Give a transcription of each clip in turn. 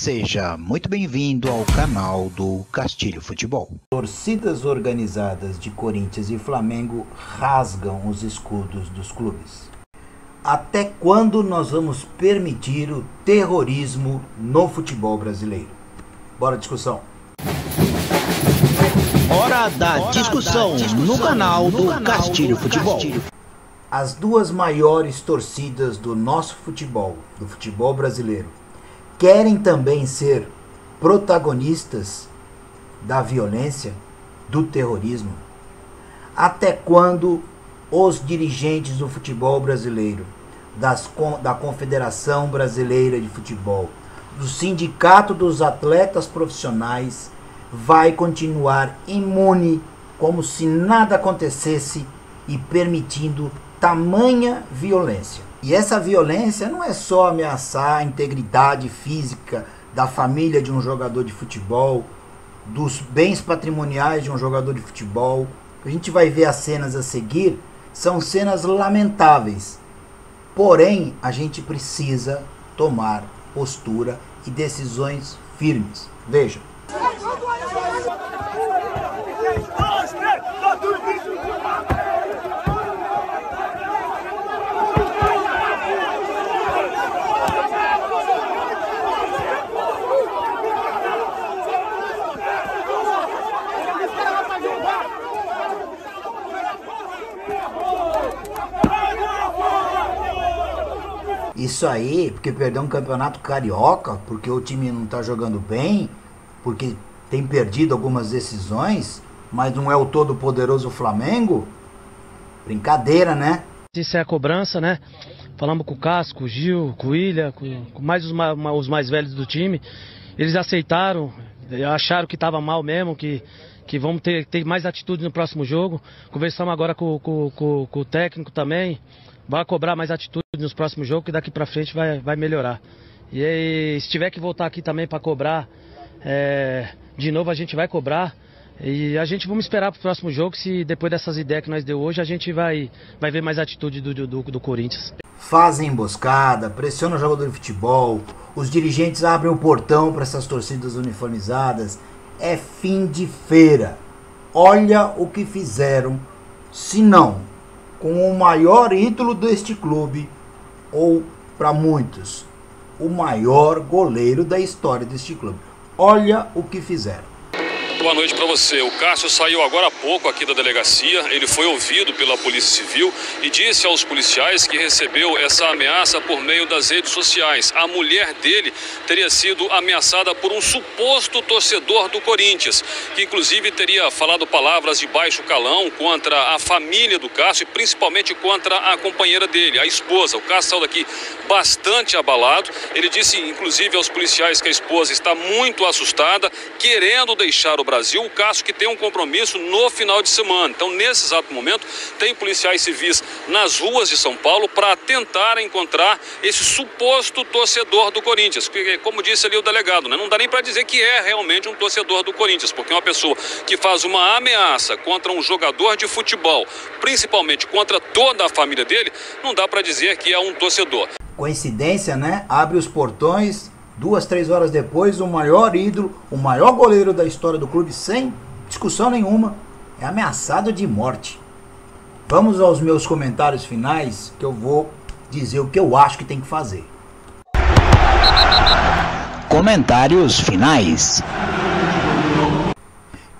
Seja muito bem-vindo ao canal do Castilho Futebol. Torcidas organizadas de Corinthians e Flamengo rasgam os escudos dos clubes. Até quando nós vamos permitir o terrorismo no futebol brasileiro? Bora discussão. Hora da discussão no canal do Castilho Futebol. As duas maiores torcidas do nosso futebol, do futebol brasileiro, querem também ser protagonistas da violência, do terrorismo? Até quando os dirigentes do futebol brasileiro, da Confederação Brasileira de Futebol, do Sindicato dos Atletas Profissionais, vai continuar imune como se nada acontecesse e permitindo tamanha violência? E essa violência não é só ameaçar a integridade física da família de um jogador de futebol, dos bens patrimoniais de um jogador de futebol. A gente vai ver as cenas a seguir, são cenas lamentáveis. Porém, a gente precisa tomar postura e decisões firmes. Veja. Isso aí, porque perdeu um campeonato carioca, porque o time não está jogando bem, porque tem perdido algumas decisões, mas não é o todo poderoso Flamengo? Brincadeira, né? Isso é a cobrança, né? Falamos com o Cássio, com o Gil, com o William, com mais os mais velhos do time. Eles aceitaram, acharam que estava mal mesmo, que vamos ter mais atitude no próximo jogo. Conversamos agora com o técnico também. Vai cobrar mais atitude nos próximos jogos, que daqui pra frente vai melhorar. E aí, se tiver que voltar aqui também para cobrar, de novo a gente vai cobrar. E a gente vamos esperar pro próximo jogo, se depois dessas ideias que nós deu hoje, a gente vai ver mais atitude do Corinthians. Fazem emboscada, pressionam o jogador de futebol, os dirigentes abrem o portão para essas torcidas uniformizadas. É fim de feira. Olha o que fizeram, se não com o maior ídolo deste clube, ou para muitos, o maior goleiro da história deste clube. Olha o que fizeram. Boa noite para você. O Cássio saiu agora há pouco aqui da delegacia. Ele foi ouvido pela Polícia Civil e disse aos policiais que recebeu essa ameaça por meio das redes sociais. A mulher dele teria sido ameaçada por um suposto torcedor do Corinthians, que inclusive teria falado palavras de baixo calão contra a família do Cássio e principalmente contra a companheira dele, a esposa. O Cássio saiu daqui bastante abalado. Ele disse inclusive aos policiais que a esposa está muito assustada, querendo deixar o Brasil. O Cássio que tem um compromisso no final de semana. Então, nesse exato momento, tem policiais civis nas ruas de São Paulo para tentar encontrar esse suposto torcedor do Corinthians. Porque, como disse ali o delegado, né, não dá nem para dizer que é realmente um torcedor do Corinthians, porque uma pessoa que faz uma ameaça contra um jogador de futebol, principalmente contra toda a família dele, não dá para dizer que é um torcedor. Coincidência, né? Abre os portões. 2, 3 horas depois, o maior ídolo, o maior goleiro da história do clube, sem discussão nenhuma, é ameaçado de morte. Vamos aos meus comentários finais, que eu vou dizer o que eu acho que tem que fazer. Comentários finais.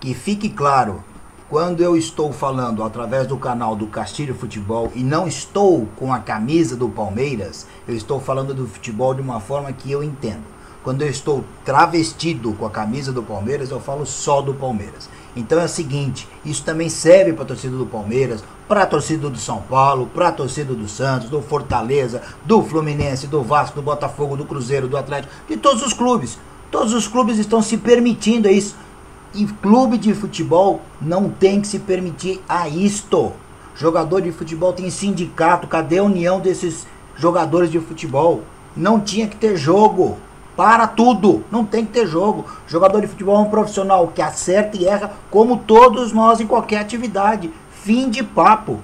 Que fique claro, quando eu estou falando através do canal do Castilho Futebol e não estou com a camisa do Palmeiras, eu estou falando do futebol de uma forma que eu entendo. Quando eu estou travestido com a camisa do Palmeiras, eu falo só do Palmeiras. Então é o seguinte, isso também serve para a torcida do Palmeiras, para a torcida do São Paulo, para a torcida do Santos, do Fortaleza, do Fluminense, do Vasco, do Botafogo, do Cruzeiro, do Atlético, de todos os clubes. Todos os clubes estão se permitindo isso. E clube de futebol não tem que se permitir a isto. Jogador de futebol tem sindicato. Cadê a união desses jogadores de futebol? Não tinha que ter jogo. Para tudo. Não tem que ter jogo. Jogador de futebol é um profissional que acerta e erra, como todos nós em qualquer atividade. Fim de papo.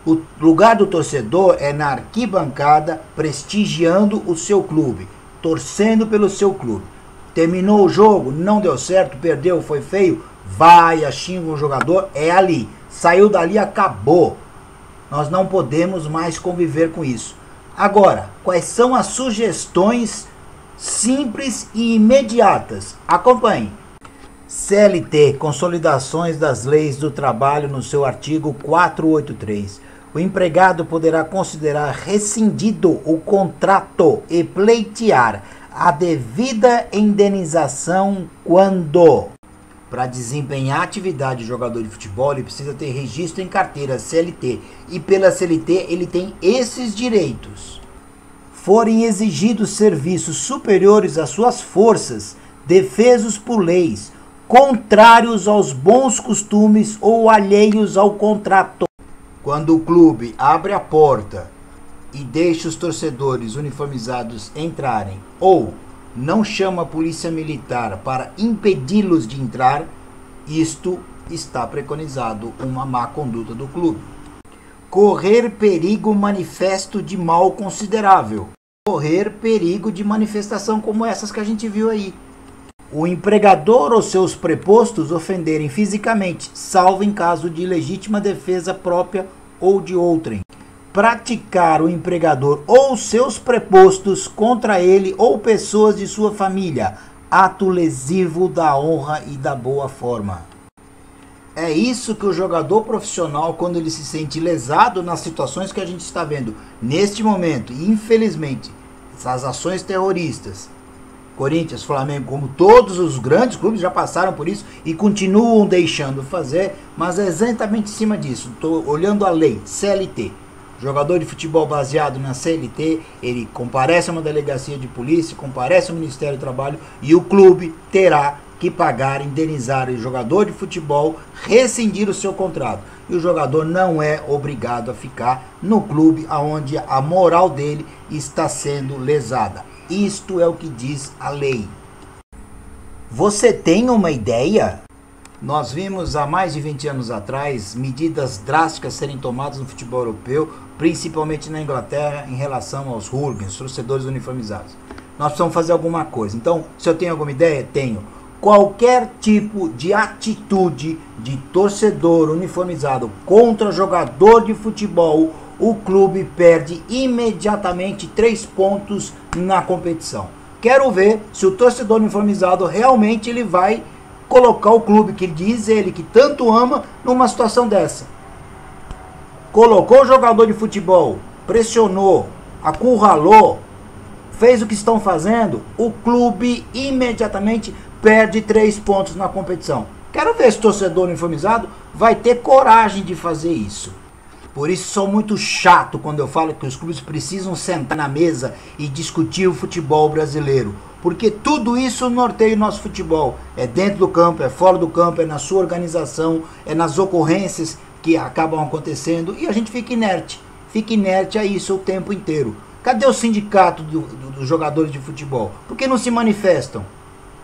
O lugar do torcedor é na arquibancada, prestigiando o seu clube, torcendo pelo seu clube. Terminou o jogo, não deu certo, perdeu, foi feio, vai, xinga o jogador, é ali. Saiu dali, acabou. Nós não podemos mais conviver com isso. Agora, quais são as sugestões simples e imediatas? Acompanhe. CLT, Consolidações das Leis do Trabalho, no seu artigo 483. O empregado poderá considerar rescindido o contrato e pleitear a devida indenização quando, para desempenhar a atividade de jogador de futebol, ele precisa ter registro em carteira CLT. E pela CLT ele tem esses direitos. Forem exigidos serviços superiores às suas forças, defesos por leis, contrários aos bons costumes ou alheios ao contrato. Quando o clube abre a porta e deixa os torcedores uniformizados entrarem, ou não chama a polícia militar para impedi-los de entrar, isto está preconizado uma má conduta do clube. Correr perigo manifesto de mal considerável. Correr perigo de manifestação como essas que a gente viu aí. O empregador ou seus prepostos ofenderem fisicamente, salvo em caso de legítima defesa própria ou de outrem. Praticar o empregador ou seus prepostos contra ele ou pessoas de sua família, ato lesivo da honra e da boa forma. É isso que o jogador profissional, quando ele se sente lesado nas situações que a gente está vendo neste momento, e infelizmente, essas ações terroristas, Corinthians, Flamengo, como todos os grandes clubes já passaram por isso e continuam deixando fazer, mas é exatamente em cima disso. Estou olhando a lei, CLT. Jogador de futebol baseado na CLT, ele comparece a uma delegacia de polícia, comparece ao Ministério do Trabalho e o clube terá que pagar, indenizar o jogador de futebol, rescindir o seu contrato. E o jogador não é obrigado a ficar no clube onde a moral dele está sendo lesada. Isto é o que diz a lei. Você tem uma ideia? Nós vimos há mais de 20 anos atrás medidas drásticas serem tomadas no futebol europeu, principalmente na Inglaterra, em relação aos hooligans, torcedores uniformizados. Nós precisamos fazer alguma coisa. Então, se eu tenho alguma ideia, tenho. Qualquer tipo de atitude de torcedor uniformizado contra jogador de futebol, o clube perde imediatamente 3 pontos na competição. Quero ver se o torcedor uniformizado realmente ele vai colocar o clube que diz ele que tanto ama numa situação dessa. Colocou o jogador de futebol, pressionou, acurralou, fez o que estão fazendo, o clube imediatamente perde 3 pontos na competição. Quero ver se o torcedor uniformizado vai ter coragem de fazer isso. Por isso sou muito chato quando eu falo que os clubes precisam sentar na mesa e discutir o futebol brasileiro. Porque tudo isso norteia o nosso futebol. É dentro do campo, é fora do campo, é na sua organização, é nas ocorrências que acabam acontecendo e a gente fica inerte. Fica inerte a isso o tempo inteiro. Cadê o sindicato dos jogadores de futebol? Por que não se manifestam?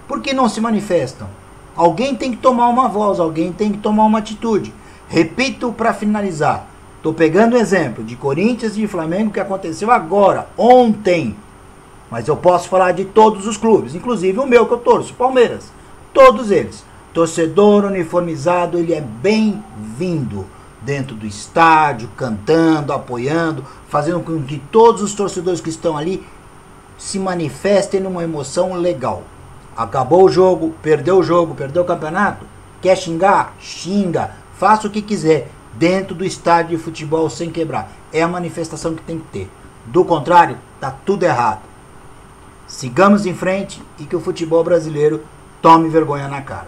Por que não se manifestam? Alguém tem que tomar uma voz, alguém tem que tomar uma atitude. Repito para finalizar. Estou pegando o exemplo de Corinthians e de Flamengo que aconteceu agora, ontem. Mas eu posso falar de todos os clubes, inclusive o meu que eu torço, Palmeiras. Todos eles. Torcedor uniformizado, ele é bem-vindo dentro do estádio, cantando, apoiando, fazendo com que todos os torcedores que estão ali se manifestem numa emoção legal. Acabou o jogo, perdeu o campeonato, quer xingar? Xinga, faça o que quiser. Dentro do estádio de futebol sem quebrar. É a manifestação que tem que ter. Do contrário, tá tudo errado. Sigamos em frente e que o futebol brasileiro tome vergonha na cara.